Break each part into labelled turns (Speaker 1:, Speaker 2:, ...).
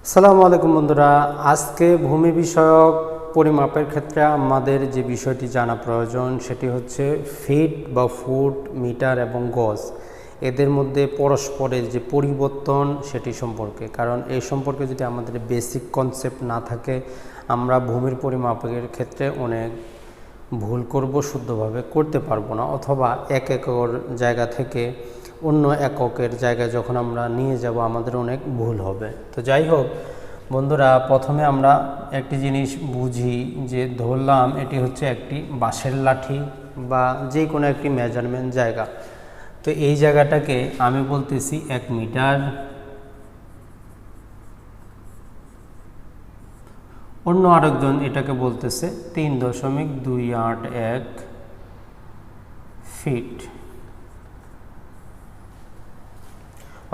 Speaker 1: আসসালামু আলাইকুম বন্ধুরা, আজকে ভূমি বিষয়ক পরিমাপের ক্ষেত্রে আমাদের যে বিষয়টি জানা প্রয়োজন সেটি হচ্ছে ফিট বা ফুট, মিটার এবং গজ এদের মধ্যে পরস্পরের যে পরিবর্তন সেটি সম্পর্কে। কারণ এই সম্পর্কে যদি আমাদের বেসিক কনসেপ্ট না থাকে আমরা ভূমির পরিমাপের ক্ষেত্রে অনেক ভুল করব, শুদ্ধভাবে করতে পারবো না, অথবা এক একর জায়গা থেকে অন্য এককের জায়গায় যখন আমরা নিয়ে যাব আমাদের অনেক ভুল হবে। তো যাই হোক বন্ধুরা, প্রথমে আমরা একটি জিনিস বুঝি যে ধরলাম এটি হচ্ছে একটি বাঁশের লাঠি বা যে কোনো একটি মেজারমেন্ট জায়গা। তো এই জায়গাটাকে আমি বলতেছি 1 মিটার, অন্য আরেকজন এটাকে বলতেছে 3.281 ফিট।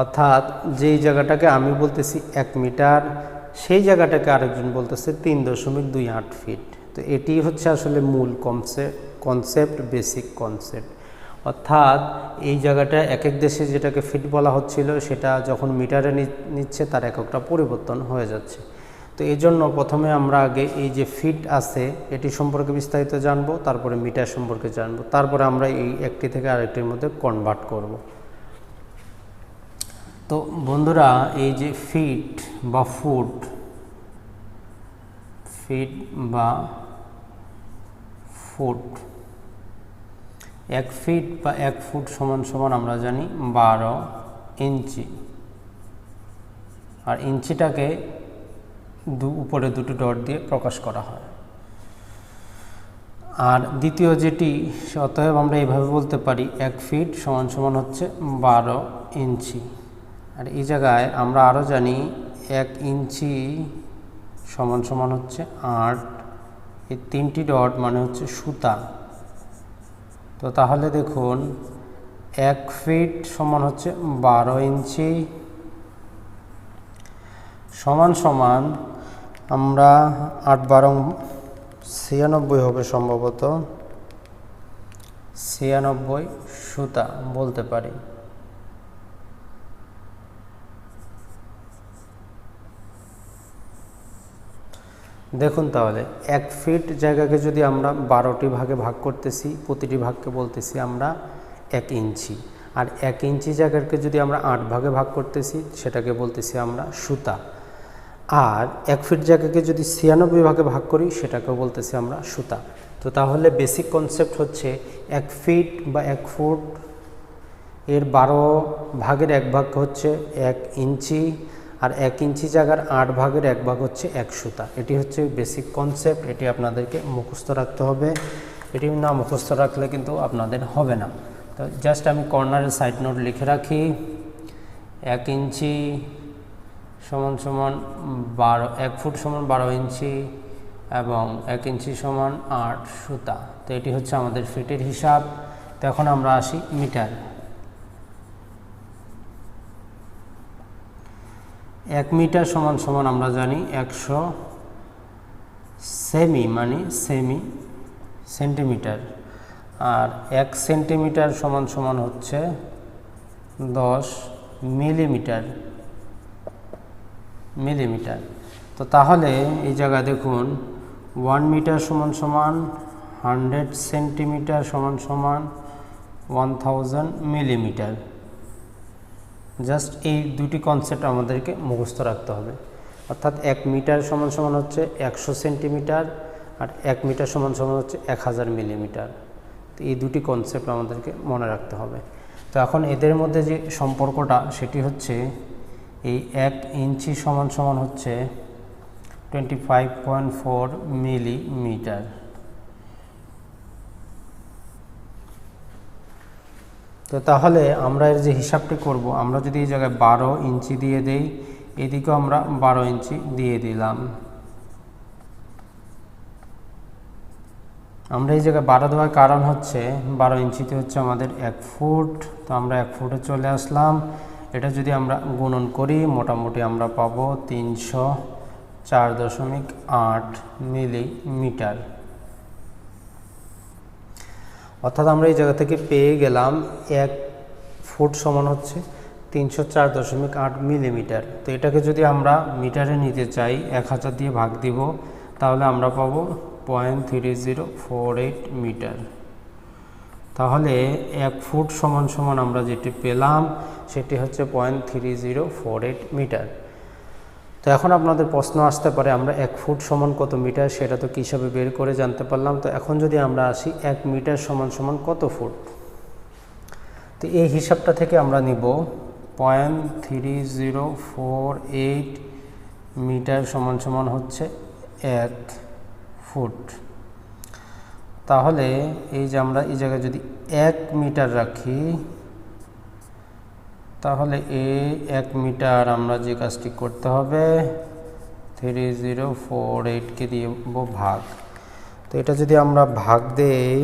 Speaker 1: অর্থাৎ যেই জায়গাটাকে আমি বলতেছি 1 মিটার সেই জায়গাটাকে আরেকজন বলতেছে 3.28 ফিট। তো এটি হচ্ছে আসলে মূল কনসেপ্ট, বেসিক কনসেপ্ট। অর্থাৎ এই জায়গাটা এক এক দেশে যেটাকে ফিট বলা হচ্ছিল সেটা যখন মিটারে নিচ্ছে তার এককটা পরিবর্তন হয়ে যাচ্ছে। তো এই জন্য প্রথমে আমরা আগে এই যে ফিট আছে এটি সম্পর্কে বিস্তারিত জানবো, তারপরে মিটার সম্পর্কে জানবো, তারপরে আমরা এই একটি থেকে আরেকটির মধ্যে কনভার্ট করব। তো বন্ধুরা, এই যে ফিট বা ফুট, ফিট বা ফুট, 1 ফিট বা 1 ফুট সমান সমান আমরা জানি 12 ইঞ্চি। আর ইঞ্চিটাকে উপরে দুটো ডট দিয়ে প্রকাশ করা হয়। আর দ্বিতীয় যেটি, অতএব আমরা এইভাবে বলতে পারি 1 ফিট সমান সমান হচ্ছে 12 ইঞ্চি। আর এই জায়গায় আমরা আরও জানি 1 ইঞ্চি সমান সমান হচ্ছে 8। এই 3টি ডট মানে হচ্ছে সুতা। তো তাহলে দেখুন 1 ফিট সমান হচ্ছে 12 ইঞ্চি সমান সমান আমরা 8 × 12 96 হবে সম্ভবত, 96 সুতা বলতে পারি। দেখুন তাহলে 1 ফিট জায়গাকে যদি আমরা 12টি ভাগে ভাগ করতেছি, প্রতিটি ভাগকে বলতেছি আমরা 1 ইঞ্চি। আর 1 ইঞ্চি জায়গাকে যদি আমরা 8 ভাগে ভাগ করতেছি সেটাকে বলতেছি আমরা সুতা। আর 1 ফিট জায়গাকে যদি 96 ভাগে ভাগ করি সেটাকেও বলতেছি আমরা সুতা। তো তাহলে বেসিক কনসেপ্ট হচ্ছে 1 ফিট বা 1 ফুট এর 12 ভাগের 1 ভাগ হচ্ছে 1 ইঞ্চি, আর 1 ইঞ্চি জায়গার 8 ভাগের 1 ভাগ হচ্ছে 1 সুতা। এটি হচ্ছে বেসিক কনসেপ্ট, এটি আপনাদেরকে মুখস্থ রাখতে হবে। এটি না মুখস্থ রাখলে কিন্তু আপনাদের হবে না। তো জাস্ট আমি কর্নারের সাইড নোট লিখে রাখি, 1 ইঞ্চি সমান সমান 12, 1 ফুট সমান 12 ইঞ্চি এবং 1 ইঞ্চি সমান 8 সুতা। তো এটি হচ্ছে আমাদের ফিটের হিসাব। তো এখন আমরা আসি মিটার। 1 মিটার সমান সমান আমরা জানি 100 সেমি, মানে সেমি সেন্টিমিটার। আর 1 সেন্টিমিটার সমান সমান হচ্ছে 10 মিলিমিটার। তো তাহলে এই জায়গায় দেখুন 1 মিটার সমান সমান 100 সেন্টিমিটার সমান সমান 1000 মিলিমিটার। জাস্ট এই দুটি কনসেপ্ট আমাদেরকে মুখস্থ রাখতে হবে। অর্থাৎ 1 মিটার সমান সমান হচ্ছে 100 সেন্টিমিটার আর 1 মিটার সমান সমান হচ্ছে 1000 মিলিমিটার। তো এই দুটি কনসেপ্ট আমাদেরকে মনে রাখতে হবে। তো এখন এদের মধ্যে যে সম্পর্কটা সেটি হচ্ছে এই 1 ইঞ্চি সমান সমান হচ্ছে 25.4 মিলিমিটার। তো তাহলে আমরা এর যে হিসাবটি করব, আমরা যদি এই জায়গায় 12 ইঞ্চি দিয়ে দেই, এদিকেও আমরা 12 ইঞ্চি দিয়ে দিলাম। আমরা এই জায়গায় 12 দেওয়ার কারণ হচ্ছে 12 ইঞ্চিতে হচ্ছে আমাদের 1 ফুট। তো আমরা 1 ফুটে চলে আসলাম। এটা যদি আমরা গুণন করি মোটামুটি আমরা পাবো 304.8 মিলিমিটার। অর্থাৎ আমরা এই জায়গা থেকে পেয়ে গেলাম 1 ফুট সমান হচ্ছে 304.8 মিলিমিটার। তো এটাকে যদি আমরা মিটারে নিতে চাই 1000 দিয়ে ভাগ দিব, তাহলে আমরা পাবো 0.3048 মিটার। তাহলে 1 ফুট সমান সমান আমরা যেটি পেলাম সেটি হচ্ছে 0.3048 মিটার। তো এখন আপনাদের প্রশ্ন আসতে পারে আমরা 1 ফুট সমান কত মিটার, সেটা তো কী হিসাবে বের করে জানতে পারলাম। তো এখন যদি আমরা আসি 1 মিটার সমান সমান কত ফুট, তো এই হিসাবটা থেকে আমরা নিব 0.3048 মিটার সমান সমান হচ্ছে 1 ফুট। তাহলে এই যে আমরা এই জায়গায় যদি 1 মিটার রাখি, তাহলে এই 1 মিটার আমরা যে কাজটি করতে হবে 3048কে দিয়ে ভাগ। তো এটা যদি আমরা ভাগ দেই,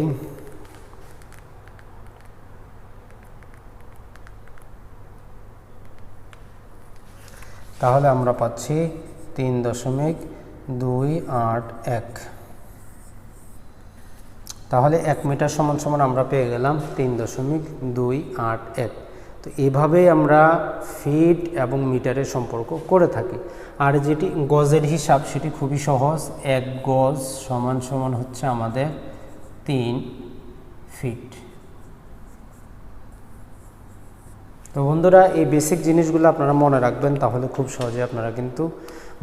Speaker 1: তাহলে আমরা পাচ্ছি 3.281। তাহলে 1 মিটার সমান সমান আমরা পেয়ে গেলাম 3.281। তো এভাবেই আমরা ফিট এবং মিটারের সম্পর্ক করে থাকি। আর যেটি গজের হিসাব সেটি খুবই সহজ, 1 গজ সমান সমান হচ্ছে আমাদের 3 ফিট। তো বন্ধুরা, এই বেসিক জিনিসগুলো আপনারা মনে রাখবেন, তাহলে খুব সহজে আপনারা কিন্তু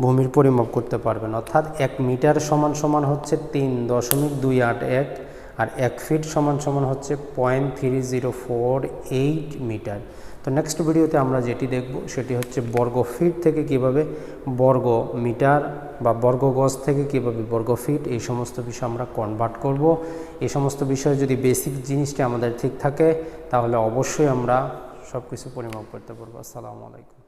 Speaker 1: ভূমির পরিমাপ করতে পারবেন। অর্থাৎ 1 মিটার সমান সমান হচ্ছে 3.281 আর 1 ফিট সমান সমান হচ্ছে 0.3048 মিটার। তো নেক্সট ভিডিওতে আমরা যেটি দেখব সেটি হচ্ছে বর্গ ফিট থেকে কিভাবে বর্গ মিটার বা বর্গ গজ থেকে কিভাবে বর্গ ফিট, এই সমস্ত বিষয় আমরা কনভার্ট করব। এই সমস্ত বিষয়ে যদি বেসিক জিনিসটা আমাদের ঠিক থাকে, তাহলে অবশ্যই আমরা সব কিছু পরিমাপ করতে পারবো। আসসালামু আলাইকুম।